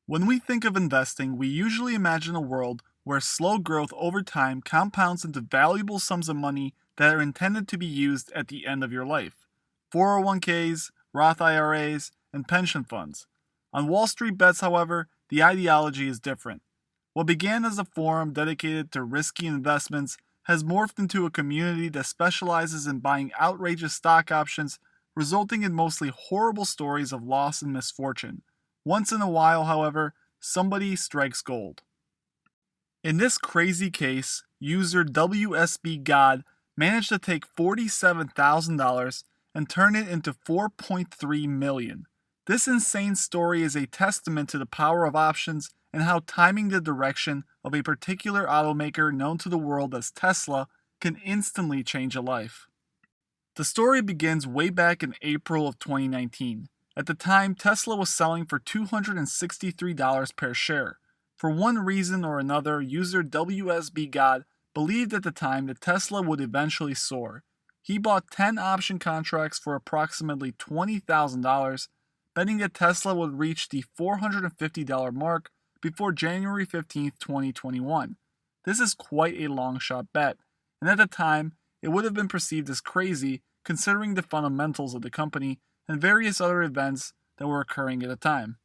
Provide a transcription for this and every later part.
When we think of investing, we usually imagine a world where slow growth over time compounds into valuable sums of money that are intended to be used at the end of your life. 401ks, Roth IRAs, and pension funds. On Wall Street Bets, however, the ideology is different. What began as a forum dedicated to risky investments has morphed into a community that specializes in buying outrageous stock options, resulting in mostly horrible stories of loss and misfortune. Once in a while, however, somebody strikes gold. In this crazy case, user WSBGod managed to take $47,000 and turn it into $4.3 million. This insane story is a testament to the power of options and how timing the direction of a particular automaker known to the world as Tesla can instantly change a life. The story begins way back in April of 2019. At the time, Tesla was selling for $263 per share. For one reason or another, user WSBGod believed at the time that Tesla would eventually soar. He bought 10 option contracts for approximately $20,000, betting that Tesla would reach the $450 mark before January 15, 2021. This is quite a long shot bet, and at the time, it would have been perceived as crazy considering the fundamentals of the company and various other events that were occurring at the time.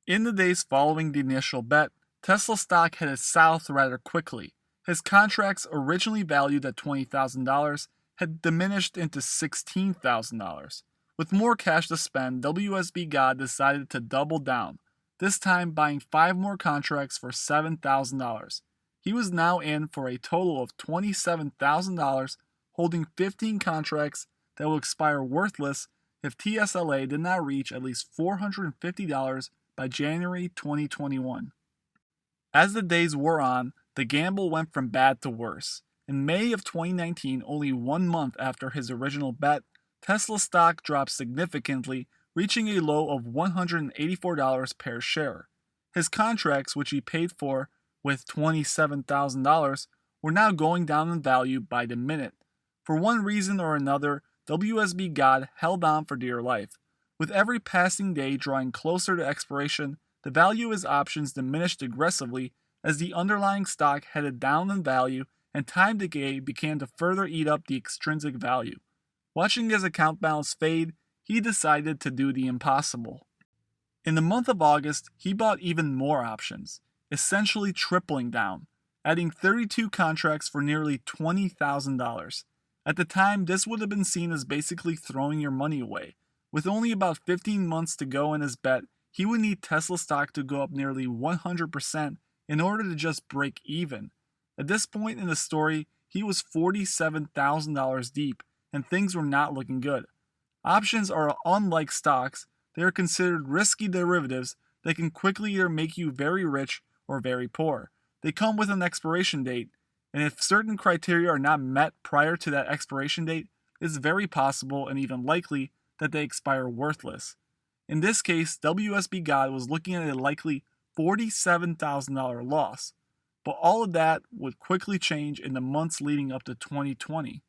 In the days following the initial bet, Tesla stock headed south rather quickly. His contracts, originally valued at $20,000, had diminished into $16,000. With more cash to spend, WSBGod decided to double down, this time buying 5 more contracts for $7,000. He was now in for a total of $27,000, holding 15 contracts that will expire worthless if TSLA did not reach at least $450 by January 2021. As the days wore on, the gamble went from bad to worse. In May of 2019, only 1 month after his original bet, Tesla stock dropped significantly, reaching a low of $184 per share. His contracts, which he paid for with $27,000, were now going down in value by the minute. For one reason or another, WSBGod held on for dear life. With every passing day drawing closer to expiration, the value of his options diminished aggressively as the underlying stock headed down in value and time decay began to further eat up the extrinsic value. Watching his account balance fade, he decided to do the impossible. In the month of August, he bought even more options, essentially tripling down, adding 32 contracts for nearly $20,000. At the time, this would have been seen as basically throwing your money away. With only about 15 months to go in his bet, he would need Tesla stock to go up nearly 100% in order to just break even. At this point in the story, he was $47,000 deep, and things were not looking good. Options are unlike stocks. They are considered risky derivatives that can quickly either make you very rich or very poor. They come with an expiration date, and if certain criteria are not met prior to that expiration date, it's very possible and even likely that they expire worthless. In this case, WSBGod was looking at a likely $47,000 loss, but all of that would quickly change in the months leading up to 2020.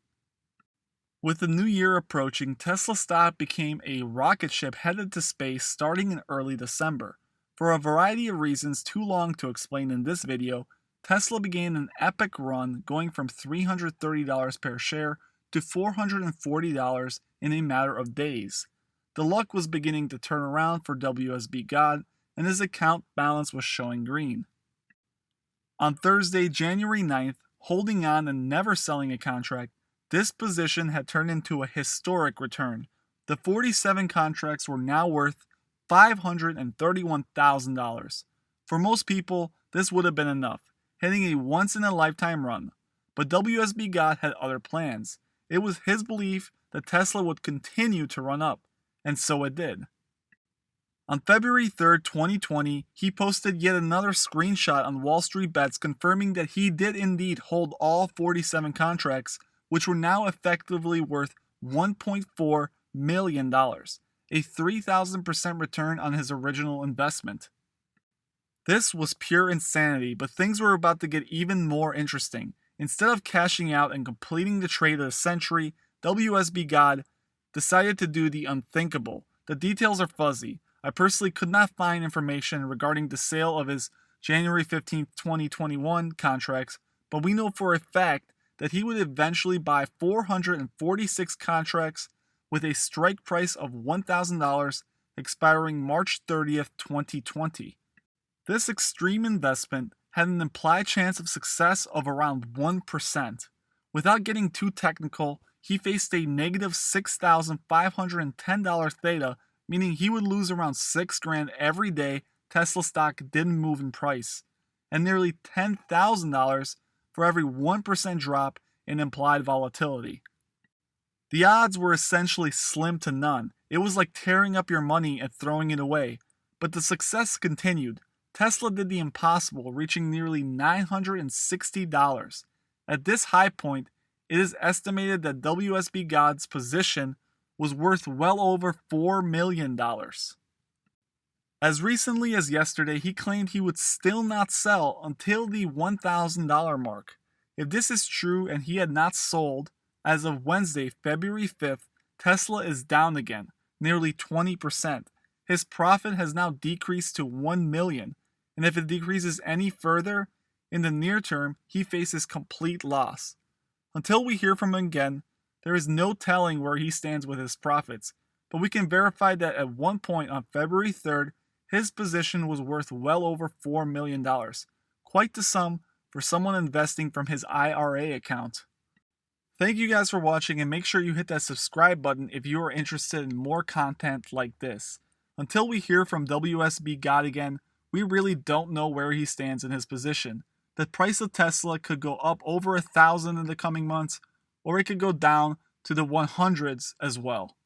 With the new year approaching, Tesla stock became a rocket ship headed to space starting in early December. For a variety of reasons too long to explain in this video, Tesla began an epic run going from $330 per share to $440 in a matter of days. The luck was beginning to turn around for WSBGod, and his account balance was showing green. On Thursday, January 9th, holding on and never selling a contract, this position had turned into a historic return. The 47 contracts were now worth $531,000. For most people, this would have been enough, hitting a once-in-a-lifetime run. But WSBGod had other plans. It was his belief that Tesla would continue to run up, and so it did. On February 3, 2020, he posted yet another screenshot on Wall Street Bets confirming that he did indeed hold all 47 contracts, which were now effectively worth $1.4 million, a 3,000% return on his original investment. This was pure insanity, but things were about to get even more interesting. Instead of cashing out and completing the trade of the century, WSBGod decided to do the unthinkable. The details are fuzzy. I personally could not find information regarding the sale of his January 15th, 2021 contracts, but we know for a fact that he would eventually buy 446 contracts with a strike price of $1,000 expiring March 30th, 2020. This extreme investment had an implied chance of success of around 1%. Without getting too technical, he faced a negative $6,510 theta, meaning he would lose around $6,000 every day Tesla stock didn't move in price, and nearly $10,000 for every 1% drop in implied volatility. The odds were essentially slim to none. It was like tearing up your money and throwing it away. But the success continued. Tesla did the impossible, reaching nearly $960. At this high point, it is estimated that WSBGod's position was worth well over $4 million. As recently as yesterday, he claimed he would still not sell until the $1,000 mark. If this is true and he had not sold, as of Wednesday, February 5th, Tesla is down again, nearly 20%. His profit has now decreased to $1 million, and if it decreases any further, in the near term, he faces complete loss. Until we hear from him again, there is no telling where he stands with his profits, but we can verify that at one point on February 3rd, his position was worth well over $4 million. Quite the sum for someone investing from his IRA account. Thank you guys for watching, and make sure you hit that subscribe button if you are interested in more content like this. Until we hear from WSBGod again, we really don't know where he stands in his position. The price of Tesla could go up over 1,000 in the coming months, or it could go down to the 100s as well.